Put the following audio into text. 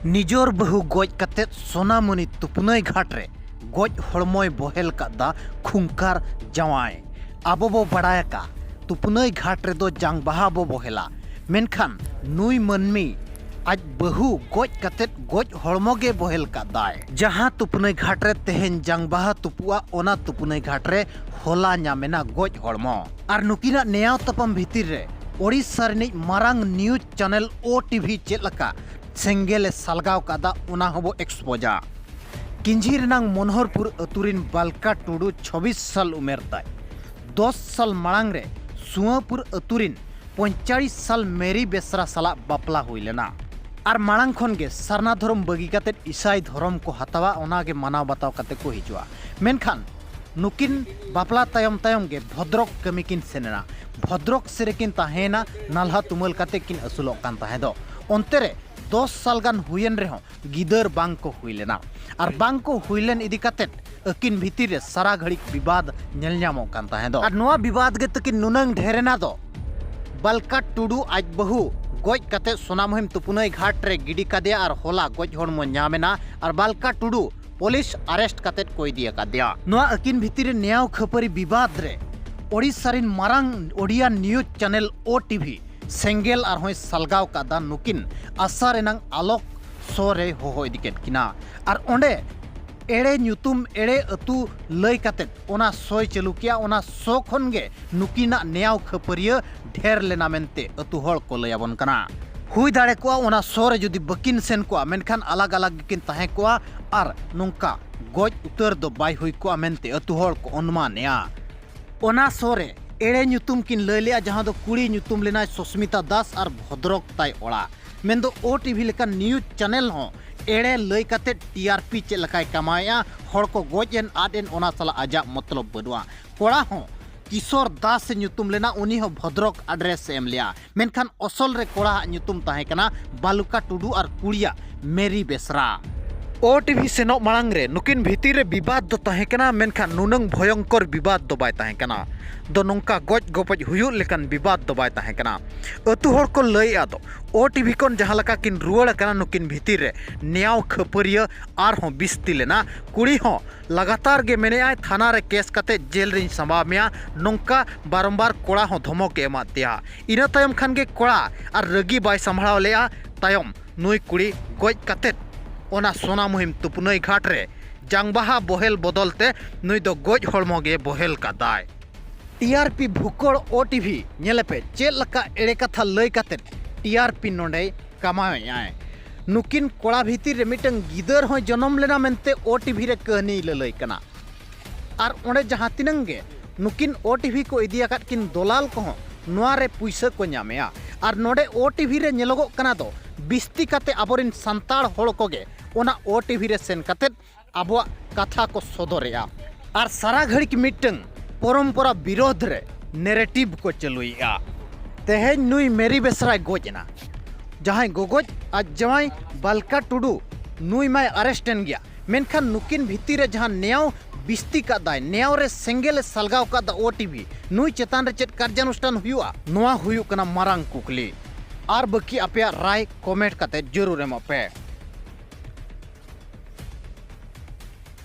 निजोर बहु गज कते सोनामुनी तुपनई घाट रे गज हड़मय बहेल कादा खुंकार जावाय आबो बो बड़ाय का तुपनई घाट रे दो जांग बाहा बो बहेला मेनखान नुई मनमी आज बहु गज कते गज हड़मगे बहेल कादाय जहां तुपनई घाट रे तेहेन जांग बाहा तुपुआ ओना तुपनई घाट रे होला नामेना गज हड़मो आर नुकिना नेयाव तपम भीतिर रे ओडिशा रिनिज मारांग न्यूज चैनल ओटीवी चेलका सेंगेले सालगाव कादा उना हबो एक्सपोजा किंझी रनांग मनोहरपुर अतुरिन बालका टुडू 26 साल उमेर ताय 10 साल मांग रे सुआपुर अतुरिन 45 साल मेरी बेसरा साला बापला हुइलेना आर मांग खन गे सरना धर्म बगी काते ईसाई धर्म को हतावा ओना गे मानाव बताव काते को हिजुआ मेनखान नुकिन बापला तायम तायम गे भद्रक कमी किन सेनेना भद्रक सेरेकिन ताहेना नालहा तुमल काते किन असुलोक कान ताहे दो ओंते रे 10 साल गान हुयन रेहो गिदर बांग को हुइलेना आर बांग को हुइलेन इदी काते अकिन भीतिर रे सारा घड़ी विवाद नेल ᱧᱟᱢᱚᱜ कान ताहे दो आर नोआ विवाद गे तकिन नुनंग ढेरेना दो बालका टुडू आज बहु गज काते सोना मुहिम तुपुनई घाट रे गिडी कादे आर होला गज हड़मो ᱧᱟᱢᱮᱱᱟ आर बालका टुडू पुलिस अरेस्ट काते कोई दिया कादिया नोआ अकिन भीतिर रे न्याव खपरी विवाद रे ओडिशा रिन मारांग ओडिया न्यूज चैनल ओटीवी सेंगेल और होय सालगाव कादा नुकिन आशा रेनांग आलोक शो रे होहो इदिकेट किना और ओंडे एड़े न्यूतुम एड़े अतु लय काते ओना सोय चालू किया ओना शो खन गे नुकिना नेयाव खपरिया ढेर लेना मेनते अतु हड़ को लयाबन कना हुई दाड़े को ओना शो रे जुदी बकिन सेन को मेनखान अलग अलग किन ताहे को और नोंका गज उतर दो बाय हुई को मेनते अतु हड़ को अनुमानया ओना शो रे एड़े न्यूतुम किन लय लिया जहां दो कुड़ी न्यूतुम लेना सुस्मिता दास और भद्रक ताय ओड़ा मेनदो ओटीवी लेका न्यूज चैनल हो एड़े लय काते टीआरपी चे लकाय कमाया हड़ को गोजेन आडेन ओना साला आजा मतलब बडुआ कोड़ा हो किशोर दास से न्यूतुम लेना उनी हो भद्रक एड्रेस एम लिया मेनखान असल रे कोड़ा न्यूतुम ताहे कना बालुका टुडू और कुड़िया मेरी बेसरा ओटीवी सेनो मांग रे नुकिन भीतिर रे विवाद दो ताहे कना मेनखान नुनंग भयंकर विवाद दो बाय ताहे कना दो नोंका गज गपज हुयु लेकन विवाद दो बाय ताहे कना अतु हर को लय आदो ओटीवी कोन जहां लका किन रुवड़ कना नुकिन भीतिर रे न्याव खपरिया आर हो बिस्ती लेना कुड़ी हो लगातार गे मेने आय थाना रे केस काते जेल रिन संभा मिया नोंका बारंबार कोड़ा हो धमक एमा दिया इना तायम खान गे कोड़ा आर रगी बाय संभाव लेया तायम नुई कुड़ी गज काते ओना सोना मुहिम तुपनई घाट रे जांगबाहा बहेल बदलते नुई दो गज हड़मगे बहेल का दाय टीआरपी भुकड़ ओटीवी नेलेपे चेल लका एड़े कथा लय काते टीआरपी नोंडे कमाय आय नुकिन कोड़ा भीतिर रे मिटंग गिदर हो जन्म लेना मेनते ओटीवी रे कहानी ललय कना आर ओंडे जहां तिनंगे नुकिन ओटीवी को इदिया काट किन दलाल को नोआ रे पुइसा को ᱧᱟᱢᱮᱟ आर नोडे ओटीवी रे नेलोगो कना दो बिस्ती काते आबोरिन संताड़ होड़ कोगे ओना ओटीवी रे सेन काते आबोआ कथा को सदरेया आर सारा घड़ी की मिटंग परंपरा विरोध रे नैरेटिव को चलुइया तेहे नुई मेरी बेसराय गोजना जहां गोगोज आज जवाई बालका टुडू नुई माय अरेस्टन गया मेनखान नुकिन भीतिर रे जहां न्याव बिस्ती का दाय न्याव रे सेंगेले सालगाव का दा ओटीवी नुई चेतान रे चेत कार्यानुष्ठान हुआ नोआ हुयु कना मारांग कुकली आर बकी अपया राय कमेंट काते जरूर एमा पे।